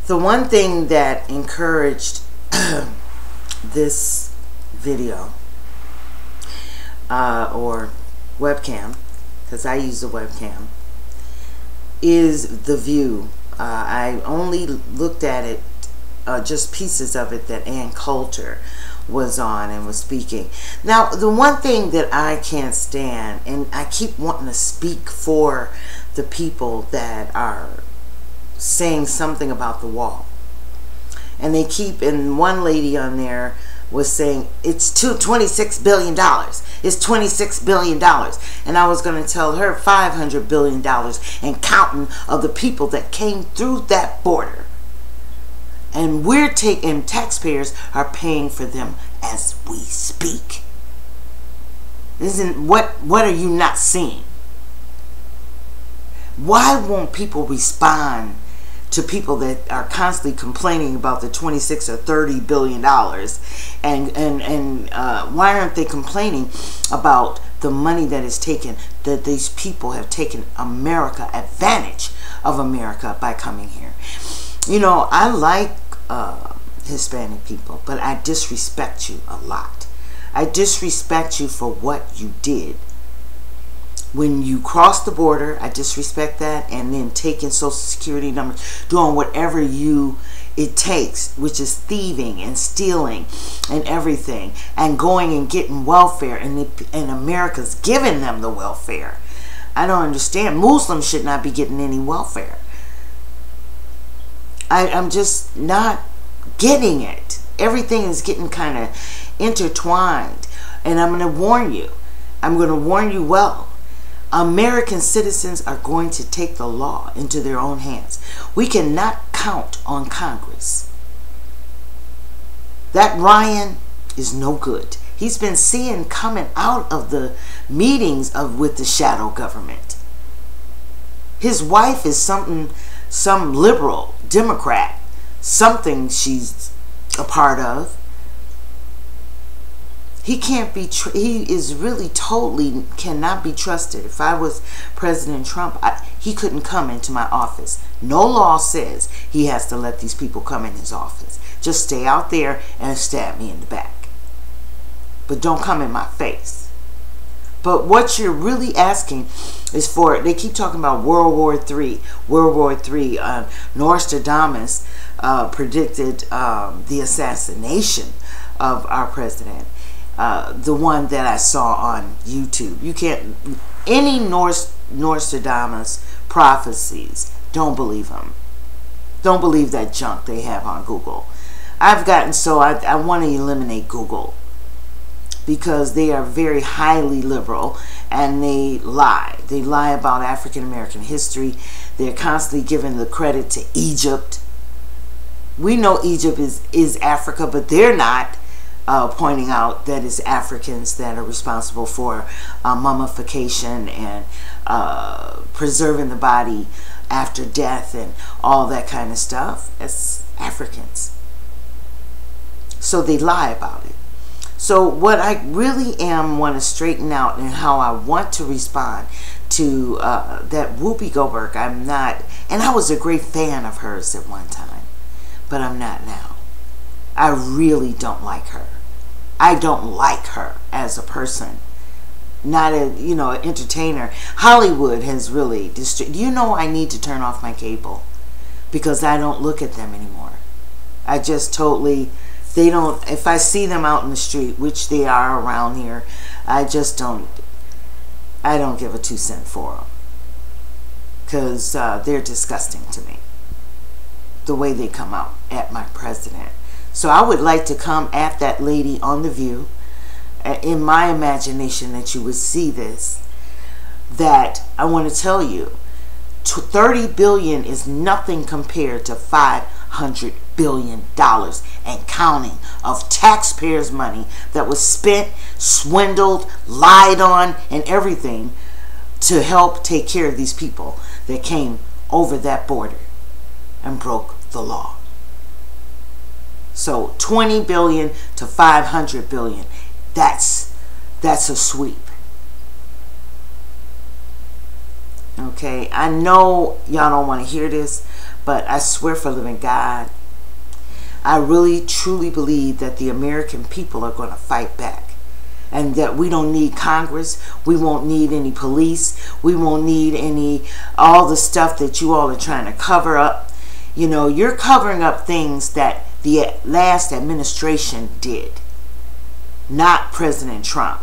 The one thing that encouraged this video or webcam, because I use the webcam, is the view. I only looked at it, just pieces of it that Ann Coulter was on and was speaking. Now, the one thing that I can't stand, and I keep wanting to speak for the people that are saying something about the wall, and they keep, and one lady on there was saying it's $26 billion. It's $26 billion. And I was going to tell her $500 billion and counting of the people that came through that border. And we're taking, taxpayers are paying for them as we speak. What are you not seeing? Why won't people respond to people that are constantly complaining about the 26 or 30 billion dollars, and why aren't they complaining about the money that is taken, that these people have taken America, advantage of America by coming here? You know, I like Hispanic people, but I disrespect you a lot. I disrespect you for what you did. When you cross the border, I disrespect that, and then taking Social Security numbers, doing whatever it takes, which is thieving and stealing and everything, and going and getting welfare, and America's giving them the welfare. I don't understand. Muslims should not be getting any welfare. I'm just not getting it. Everything is getting kind of intertwined, and I'm going to warn you. I'm going to warn you well. American citizens are going to take the law into their own hands. We cannot count on Congress. That Ryan is no good. He's been seen coming out of the meetings with the shadow government. His wife is some liberal Democrat, something she's a part of. He can't be, he is really totally cannot be trusted. If I was President Trump, he couldn't come into my office. No law says he has to let these people come in his office. Just stay out there and stab me in the back. But don't come in my face. But what you're really asking is for, they keep talking about World War III. World War III, Nostradamus predicted the assassination of our president. The one that I saw on YouTube. You can't, any Nostradamus prophecies, don't believe them. Don't believe that junk they have on Google. I've gotten so, I want to eliminate Google, because they are very highly liberal, and they lie. They lie about African American history. They're constantly giving the credit to Egypt. We know Egypt is Africa, but they're not. Pointing out that it's Africans that are responsible for mummification and preserving the body after death and all that kind of stuff. It's Africans. So they lie about it. So what I really want to straighten out, and how I want to respond to that Whoopi Goldberg, I'm not, and I was a great fan of hers at one time, but I'm not now. I really don't like her. I don't like her as a person. Not a, you know, an entertainer. Hollywood has really destroyed. You know, I need to turn off my cable because I don't look at them anymore. I just totally, they don't, if I see them out in the street, which they are around here, I just don't, I don't give a 2 cents for them. Because they're disgusting to me. The way they come out at my president. So I would like to come at that lady on The View, in my imagination, that you would see this, that I want to tell you, 30 billion is nothing compared to $500 billion and counting of taxpayers' money that was spent, swindled, lied on, and everything to help take care of these people that came over that border and broke the law. So 20 billion to 500 billion, that's a sweep. Okay, I know y'all don't want to hear this, but I swear for living God, I really truly believe that the American people are going to fight back. And that we don't need Congress. We won't need any police. We won't need all the stuff that you all are trying to cover up. You know, you're covering up things that the last administration did, not President Trump.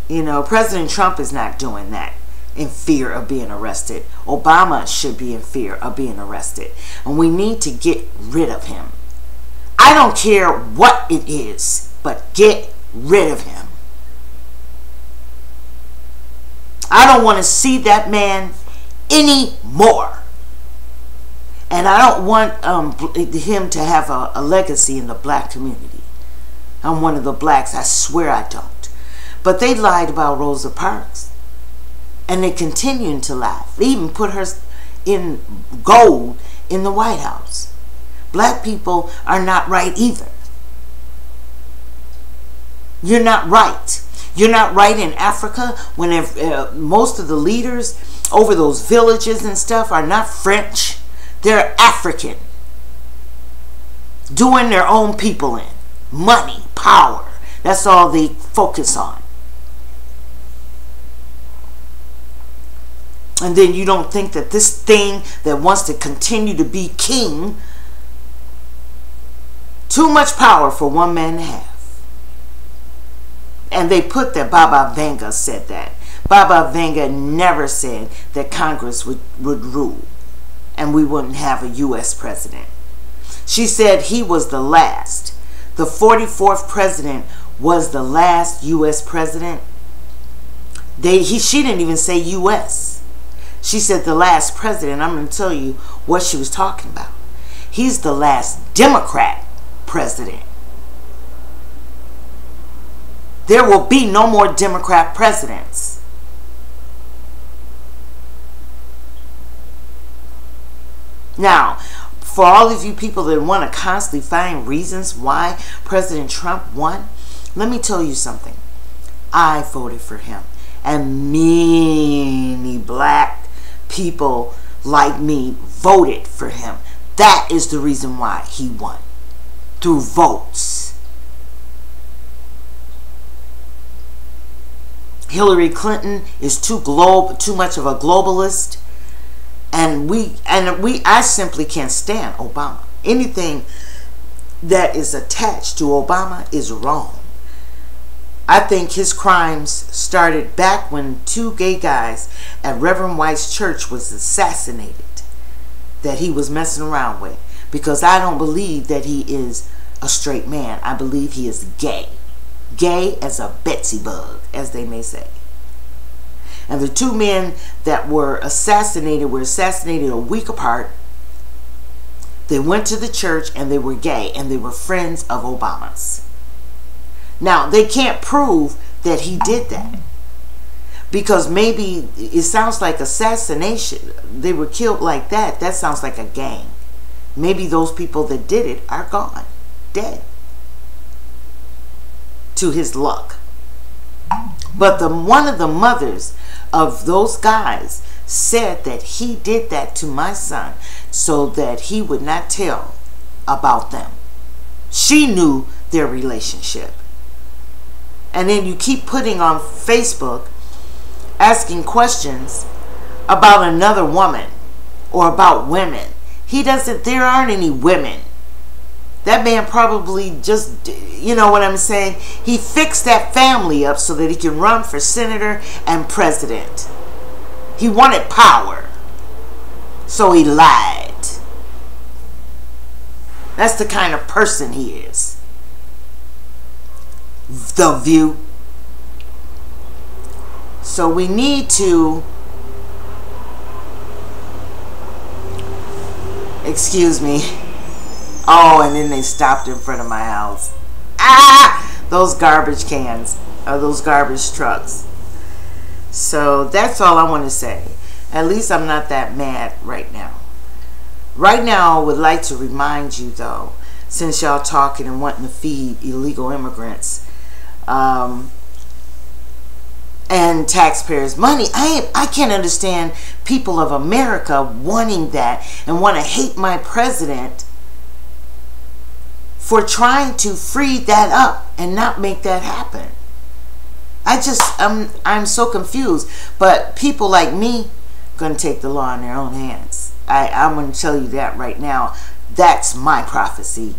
You know, President Trump is not doing that in fear of being arrested. Obama should be in fear of being arrested. And we need to get rid of him. I don't care what it is, but get rid of him. I don't want to see that man anymore. And I don't want him to have a legacy in the black community. I'm one of the blacks. I swear I don't. But they lied about Rosa Parks. And they're continuing to lie. They even put her in gold in the White House. Black people are not right either. You're not right. You're not right in Africa when most of the leaders over those villages and stuff are not French. They're African. Doing their own people in. Money, power. That's all they focus on. And then you don't think that this thing that wants to continue to be king, too much power for one man to have. And they put that Baba Vanga said that. Baba Vanga never said that Congress would rule and we wouldn't have a U.S. president. She said he was the last. The 44th president was the last U.S. president. She didn't even say U.S. She said the last president. I'm going to tell you what she was talking about. He's the last Democrat president. There will be no more Democrat presidents. Now, for all of you people that want to constantly find reasons why President Trump won, let me tell you something. I voted for him. And many black people like me voted for him. That is the reason why he won. Through votes. Hillary Clinton is too much of a globalist. And I simply can't stand Obama. Anything that is attached to Obama is wrong. I think his crimes started back when 2 gay guys at Reverend White's church was assassinated, that he was messing around with. Because I don't believe that he is a straight man. I believe he is gay. Gay as a Betsy bug, as they may say. And the 2 men that were assassinated a week apart. They went to the church and they were gay and they were friends of Obama's. Now, they can't prove that he did that. Because maybe it sounds like assassination. They were killed like that. That sounds like a gang. Maybe those people that did it are gone. Dead. To his luck. But one of the mothers of those guys said that he did that to my son so that he would not tell about them. She knew their relationship. And then you keep putting on Facebook, asking questions about another woman or about women. There aren't any women. That man probably just, you know what I'm saying? He fixed that family up so that he can run for senator and president. He wanted power. So he lied. That's the kind of person he is. The View. So we need to, excuse me. Oh, and then they stopped in front of my house. Ah! Those garbage cans, or those garbage trucks. So that's all I want to say. At least I'm not that mad right now. Right now, I would like to remind you, though, since y'all talking and wanting to feed illegal immigrants, and and taxpayers' money. I can't understand people of America wanting that and want to hate my president for trying to free that up and not make that happen. I'm so confused. But people like me going to take the law in their own hands. I'm going to tell you that right now. That's my prophecy.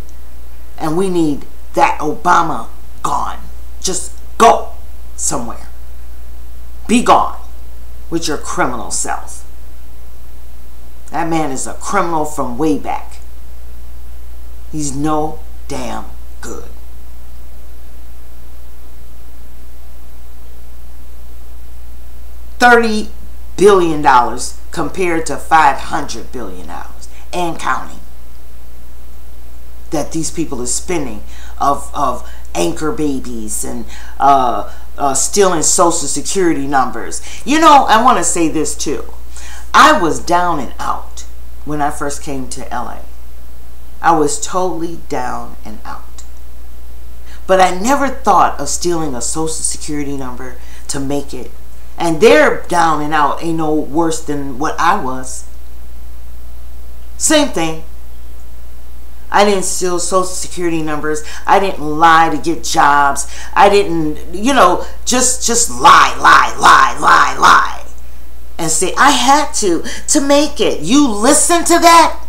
And we need that Obama gone. Just go somewhere. Be gone with your criminal self. That man is a criminal from way back. He's no damn good. $30 billion compared to $500 billion and counting that these people are spending of anchor babies and stealing social security numbers. You know, I want to say this too. I was down and out when I first came to LA. I was totally down and out. But I never thought of stealing a social security number to make it. And their down and out ain't no worse than what I was. Same thing. I didn't steal social security numbers. I didn't lie to get jobs. I didn't, you know, just lie. And say, I had to make it. You listen to that?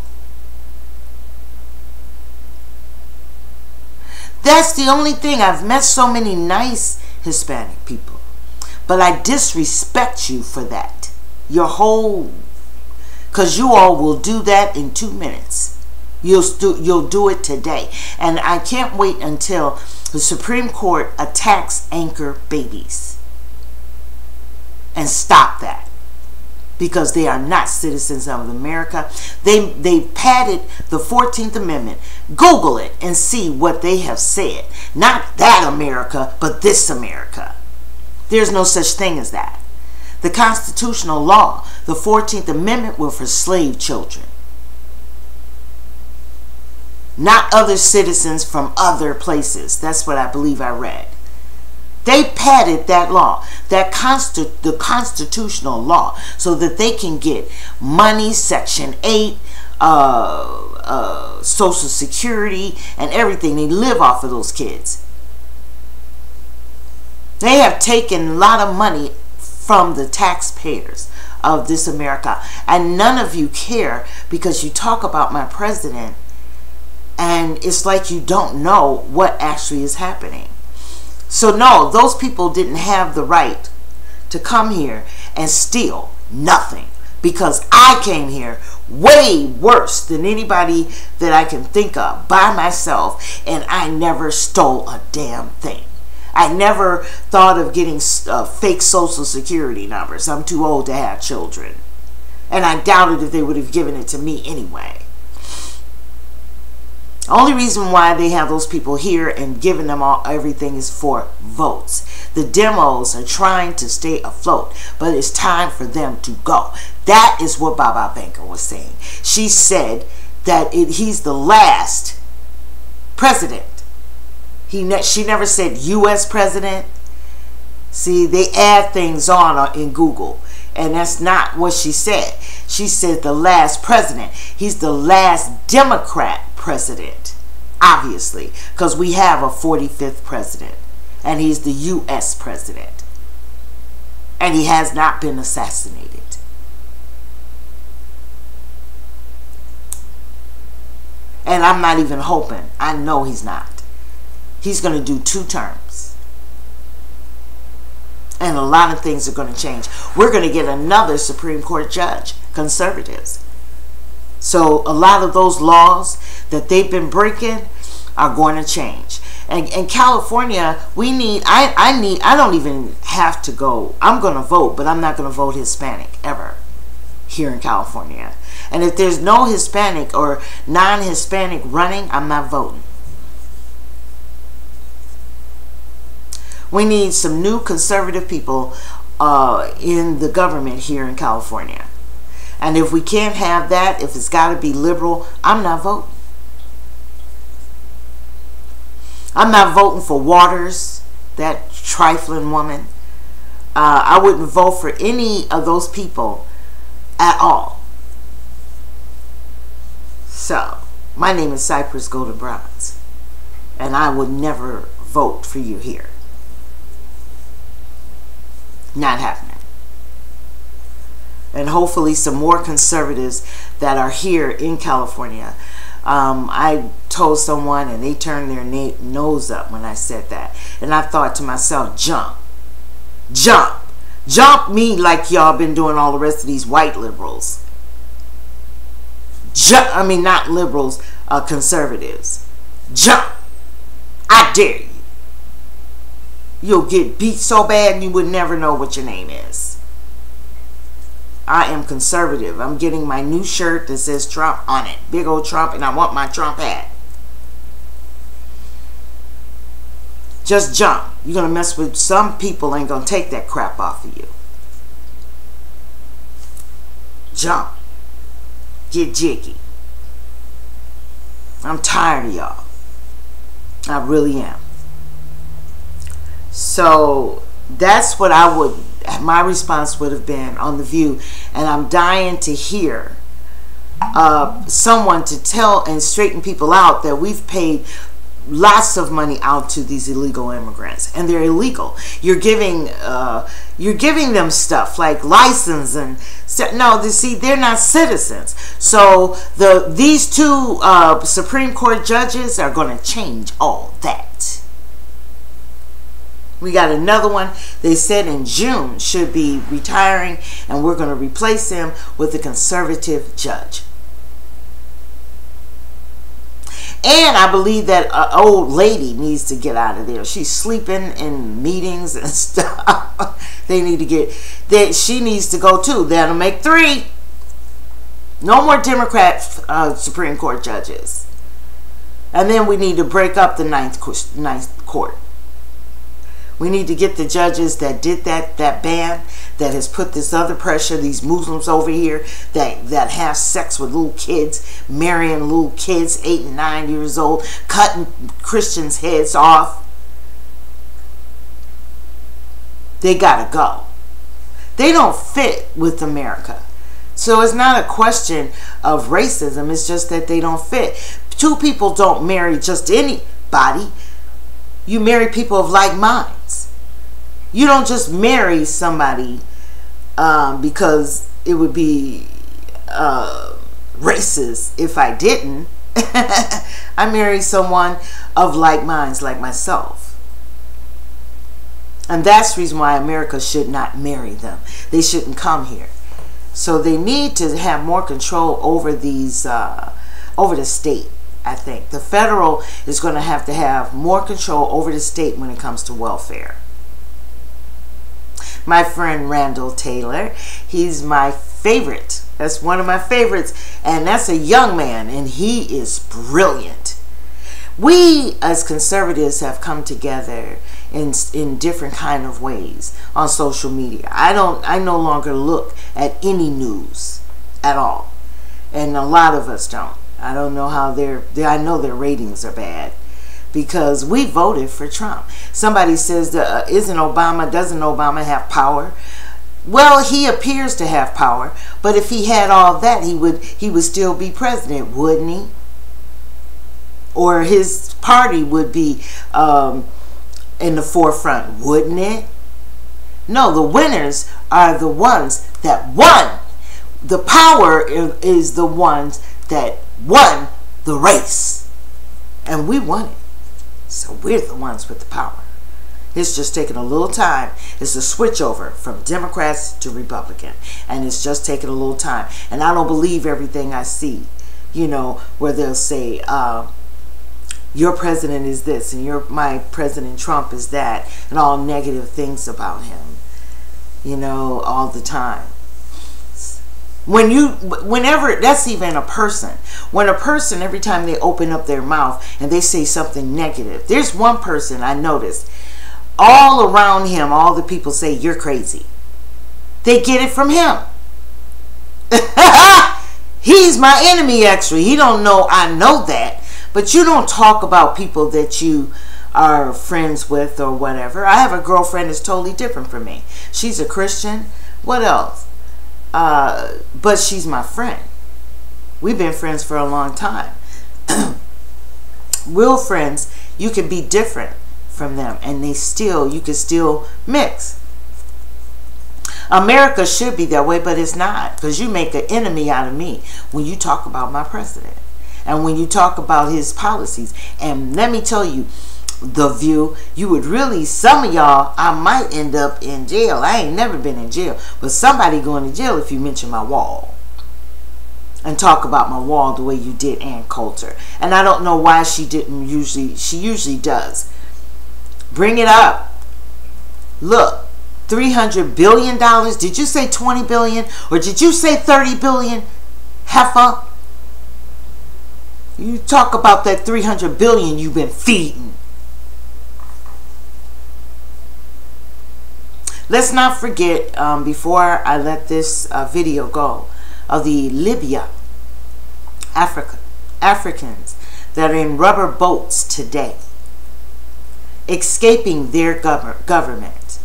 That's the only thing. I've met so many nice Hispanic people. But I disrespect you for that. Your whole, because you all will do that in 2 minutes. You'll do it today. And I can't wait until the Supreme Court attacks anchor babies. And stop that. Because they are not citizens of America. They padded the 14th Amendment. Google it and see what they have said. Not that America, but this America. There's no such thing as that. The constitutional law, the 14th Amendment, were for slave children. Not other citizens from other places. That's what I believe I read. They padded that law, the constitutional law, so that they can get money, Section 8, Social Security, and everything. They live off of those kids. They have taken a lot of money from the taxpayers of this America. And none of you care because you talk about my president and it's like you don't know what actually is happening. So no, those people didn't have the right to come here and steal nothing, because I came here way worse than anybody that I can think of by myself, and I never stole a damn thing. I never thought of getting fake social security numbers. I'm too old to have children. And I doubted if they would have given it to me anyway. The only reason why they have those people here and giving them everything is for votes. The demos are trying to stay afloat, but it's time for them to go. That is what Baba Banker was saying. She said that he's the last president. She never said U.S. president. See, they add things on in Google, and that's not what she said. She said the last president. He's the last Democrat president, obviously, because we have a 45th president, and he's the U.S. president, and he has not been assassinated. And I'm not even hoping. I know he's not. He's going to do 2 terms. And a lot of things are going to change. We're going to get another Supreme Court judge, conservatives. So a lot of those laws that they've been breaking are going to change. And in California, we need, I don't even have to go. I'm going to vote, but I'm not going to vote Hispanic ever here in California. And if there's no Hispanic or non-Hispanic running, I'm not voting. We need some new conservative people in the government here in California. And if we can't have that, if it's got to be liberal, I'm not voting. I'm not voting for Waters, that trifling woman. I wouldn't vote for any of those people at all. So, my name is Cypress Golden Bronze, and I would never vote for you here. Not happening. And hopefully some more conservatives that are here in California. I told someone and they turned their nose up when I said that. And I thought to myself, jump. Jump. Jump me like y'all been doing all the rest of these white liberals. Jump. I mean, not liberals, conservatives. Jump. I dare you. You'll get beat so bad you would never know what your name is. I am conservative. I'm getting my new shirt that says Trump on it. Big old Trump, and I want my Trump hat. Just jump. You're going to mess with some people, ain't going to take that crap off of you. Jump. Get jiggy. I'm tired of y'all. I really am. So that's what my response would have been on The View. And I'm dying to hear someone to tell and straighten people out that we've paid lots of money out to these illegal immigrants, and they're illegal. You're giving them stuff like license and no. See, they're not citizens. So these two Supreme Court judges are going to change all that. We got another one. They said in June should be retiring, and we're going to replace him with a conservative judge. And I believe that an old lady needs to get out of there. She's sleeping in meetings and stuff. They need to get that. She needs to go too. That'll make 3. No more Democrat Supreme Court judges. And then we need to break up the ninth court. We need to get the judges that did that ban that has put this other pressure, these Muslims over here that have sex with little kids, marrying little kids 8 and 9 years old, cutting Christians' heads off. They gotta go. They don't fit with America. So it's not a question of racism, it's just that they don't fit. Two people don't marry just anybody. You marry people of like minds. You don't just marry somebody because it would be racist if I didn't. I marry someone of like minds like myself. And that's the reason why America should not marry them. They shouldn't come here. So they need to have more control over these, over the state. I think the federal is going to have more control over the state when it comes to welfare. My friend Randall Taylor, he's my favorite. That's one of my favorites, and that's a young man, and he is brilliant. We as conservatives have come together in different kind of ways on social media. I no longer look at any news at all, and a lot of us don't. I don't know how I know their ratings are bad because we voted for Trump. Somebody says, doesn't Obama have power? Well, he appears to have power, but if he had all that, he would still be president, wouldn't he? Or his party would be in the forefront, wouldn't it? No, the winners are the ones that won. The power is the ones that won the race, and we won it. So we're the ones with the power. It's just taking a little time. It's a switch over from Democrats to Republican, and it's just taking a little time. And I don't believe everything I see, you know, where they'll say your president is this and my President Trump is that, and all negative things about him, you know, all the time. Whenever, that's even a person. When a person, every time they open up their mouth and they say something negative, there's one person I noticed, all around him, all the people say, you're crazy. They get it from him. He's my enemy, actually. He don't know I know that. But you don't talk about people that you are friends with or whatever. I have a girlfriend that's totally different from me. She's a Christian. What else? But she's my friend. We've been friends for a long time. Real friends, you can be different from them, and you can still mix. America should be that way, but it's not, because you make an enemy out of me when you talk about my president and when you talk about his policies. And let me tell you, The View, you would really, some of y'all, I might end up in jail. I ain't never been in jail, but somebody going to jail if you mention my wall and talk about my wall the way you did Ann Coulter. And I don't know why she didn't usually. She usually does. Bring it up. Look, $300 billion. Did you say 20 billion or did you say 30 billion? Heifer. You talk about that 300 billion you've been feeding. Let's not forget, before I let this video go, of the Libya, Africans that are in rubber boats today, escaping their government.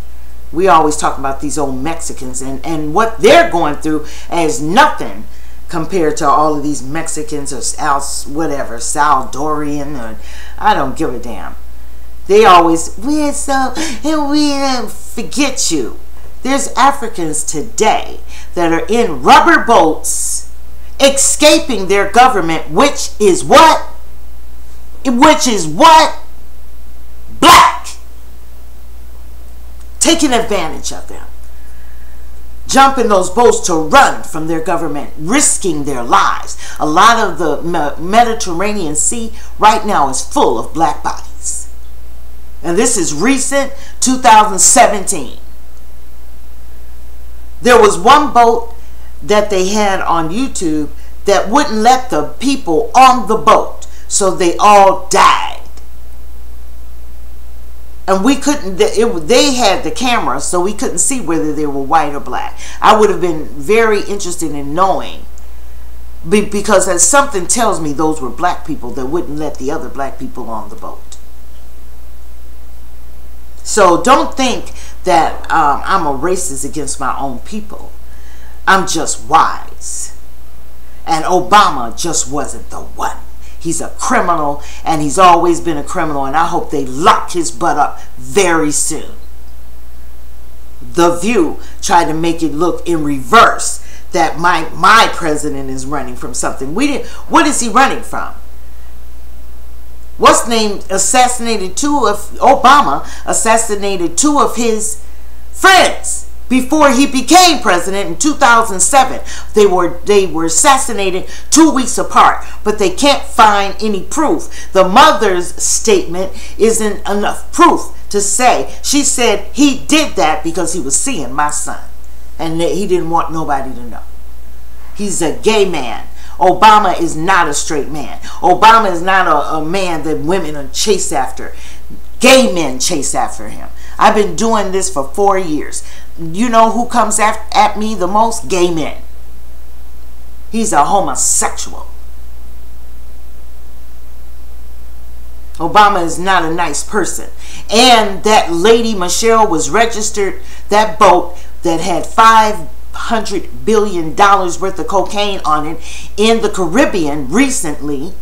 We always talk about these old Mexicans and what they're going through as nothing compared to all of these Mexicans or Salvadorian, or I don't give a damn. They always, we forget you. There's Africans today that are in rubber boats escaping their government, which is what? Black. Taking advantage of them. Jump in those boats to run from their government, risking their lives. A lot of the Mediterranean Sea right now is full of black bodies. And this is recent, 2017. There was one boat that they had on YouTube that wouldn't let the people on the boat, so they all died. And we couldn't, they had the camera, so we couldn't see whether they were white or black. I would have been very interested in knowing, because as something tells me those were black people that wouldn't let the other black people on the boat. So don't think that I'm a racist against my own people. I'm just wise. And Obama just wasn't the one. He's a criminal, and he's always been a criminal, and I hope they lock his butt up very soon. The View tried to make it look in reverse that my president is running from something. What is he running from? What's named Obama assassinated two of his friends before he became president in 2007. They were assassinated 2 weeks apart, but they can't find any proof. The mother's statement isn't enough proof to say. She said he did that because he was seeing my son, and he didn't want nobody to know. He's a gay man. Obama is not a straight man. Obama is not a man that women are chase after. Gay men chase after him. I've been doing this for 4 years. You know who comes at me the most? Gay men. He's a homosexual. Obama is not a nice person. And that lady Michelle was registered, that boat that had $500 billion worth of cocaine on it in the Caribbean recently,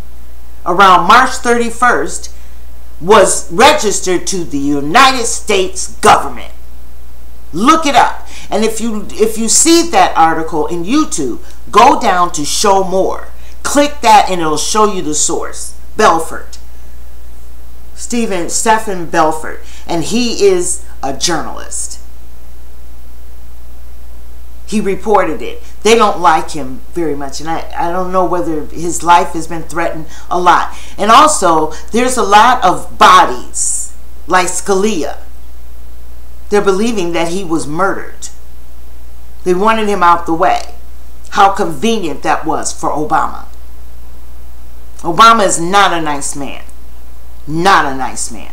around March 31st, was registered to the United States government. Look it up. And if you see that article in YouTube, go down to show more. Click that and it'll show you the source. Belfort. Stephen Belfort. And he is a journalist. He reported it. They don't like him very much, and I don't know whether his life has been threatened a lot. And also, there's a lot of bodies, like Scalia. They're believing that he was murdered. They wanted him out the way. How convenient that was for Obama. Obama is not a nice man. Not a nice man.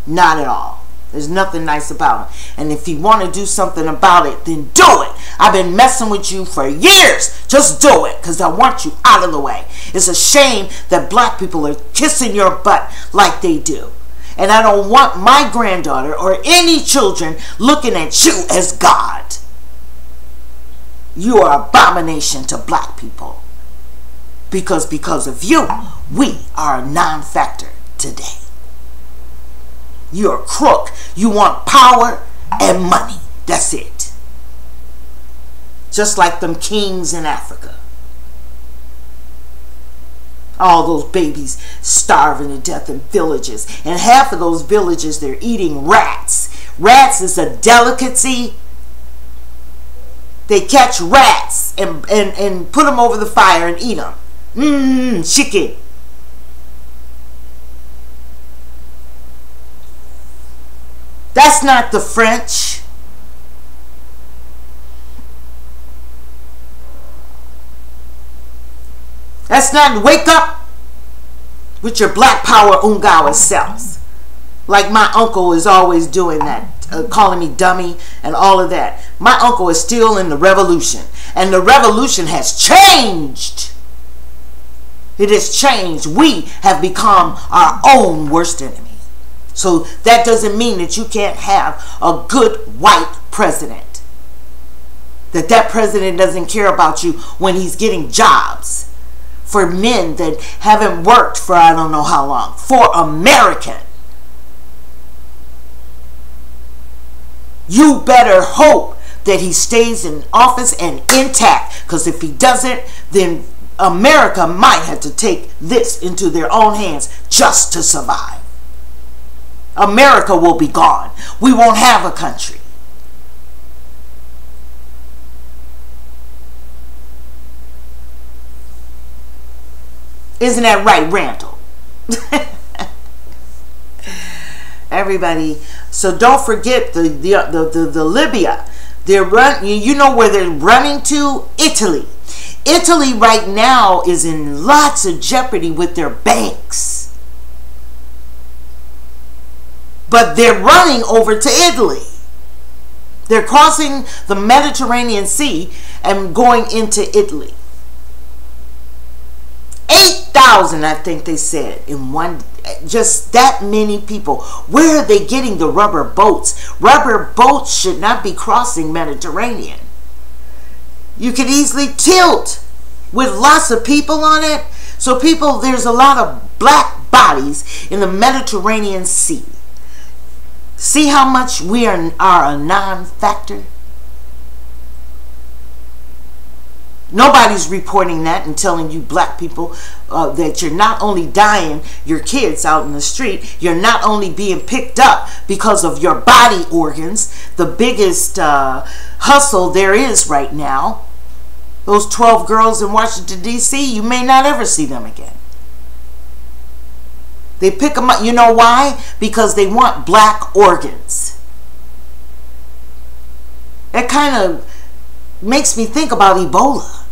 Not at all. There's nothing nice about him. And if you want to do something about it, then do it. I've been messing with you for years. Just do it, because I want you out of the way. It's a shame that black people are kissing your butt like they do. And I don't want my granddaughter or any children looking at you as God. You are an abomination to black people. Because of you, we are a non-factor today. You're a crook. You want power and money. That's it. Just like them kings in Africa. All those babies starving to death in villages. And half of those villages, they're eating rats. Rats is a delicacy. They catch rats and put them over the fire and eat them. Chicken. That's not the French. That's not wake up with your black power ungawa selves. Like my uncle is always doing that, calling me dummy and all of that. My uncle is still in the revolution. And the revolution has changed. It has changed. We have become our own worst enemy. So that doesn't mean that you can't have a good white president. That president doesn't care about you when he's getting jobs for men that haven't worked for I don't know how long. For American. You better hope that he stays in office and intact. Because if he doesn't, then America might have to take this into their own hands just to survive. America will be gone. We won't have a country. Isn't that right, Randall? Everybody. So don't forget the Libya. You know where they're running to? Italy. Italy right now is in lots of jeopardy with their banks. But they're running over to Italy. They're crossing the Mediterranean Sea and going into Italy. 8,000, I think they said, in one, just that many people. Where are they getting the rubber boats? Rubber boats should not be crossing Mediterranean. You could easily tilt with lots of people on it. So there's a lot of black bodies in the Mediterranean Sea. See how much we are a non-factor? Nobody's reporting that and telling you black people that you're not only dying your kids out in the street, you're not only being picked up because of your body organs, the biggest hustle there is right now. Those 12 girls in Washington, D.C., you may not ever see them again. They pick them up. You know why? Because they want black organs. That kind of makes me think about Ebola.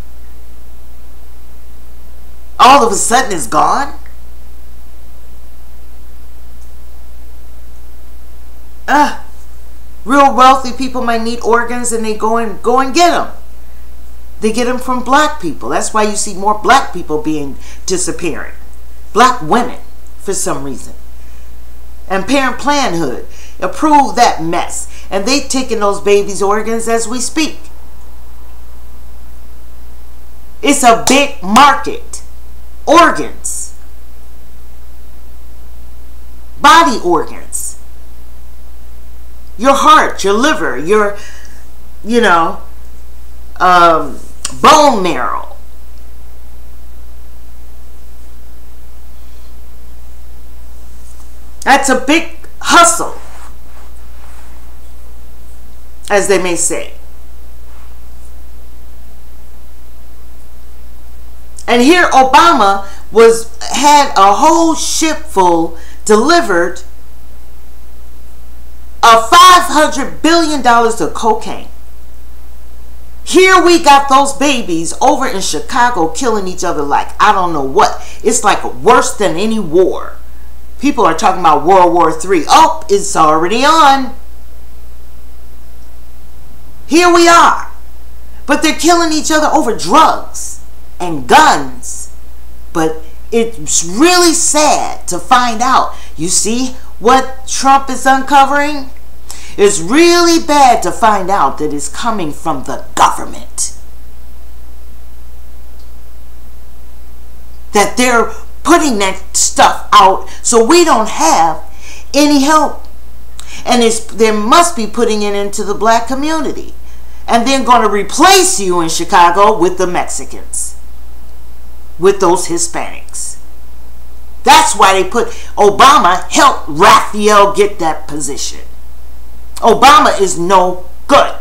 All of a sudden it's gone. Real wealthy people might need organs and they go and get them. They get them from black people. That's why you see more black people disappearing. Black women. For some reason. And Parent Planned approved that mess. And they taking those babies' organs as we speak. It's a big market. Organs. Body organs. Your heart, your liver, your, bone marrow. That's a big hustle, as they may say. And here Obama had a whole ship full delivered of $500 billion of cocaine. Here we got those babies over in Chicago killing each other like I don't know what. It's like worse than any war. People are talking about World War III. Oh, it's already on. Here we are. But they're killing each other over drugs and guns. But it's really sad to find out. You see, what Trump is uncovering, it's really bad to find out that it's coming from the government. That they're putting that stuff out so we don't have any help. And they must be putting it into the black community. And then going to replace you in Chicago with the Mexicans. With those Hispanics. That's why they put Obama helped Raphael get that position. Obama is no good.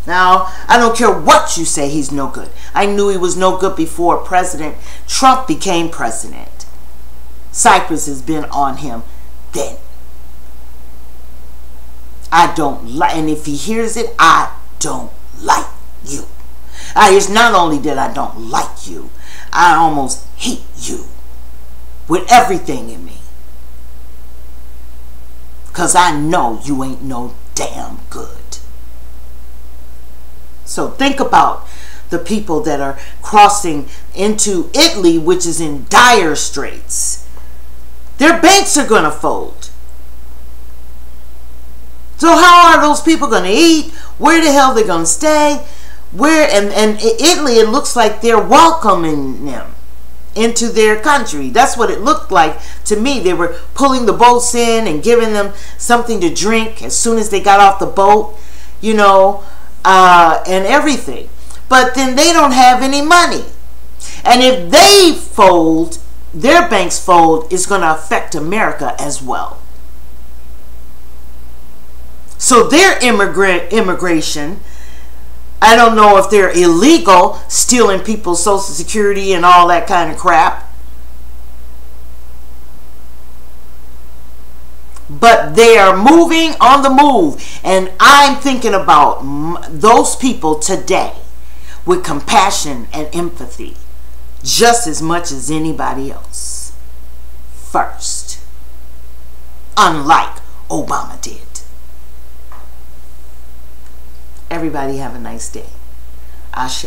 Now, I don't care what you say, he's no good. I knew he was no good before President Trump became president. Cypress has been on him then. I don't like, and if he hears it, I don't like you. It's not only that I don't like you, I almost hate you with everything in me. Because I know you ain't no damn good. So think about the people that are crossing into Italy, which is in dire straits. Their banks are going to fold. So how are those people going to eat? Where the hell are they going to stay? And Italy, it looks like they're welcoming them into their country. That's what it looked like to me. They were pulling the boats in and giving them something to drink as soon as they got off the boat, you know, and everything. But then they don't have any money. And if they fold, their banks fold, it's going to affect America as well. So their immigration, I don't know if they're illegal, stealing people's Social Security and all that kind of crap. But they are moving on the move. And I'm thinking about those people today with compassion and empathy just as much as anybody else. First. Unlike Obama did. Everybody have a nice day. Ashe.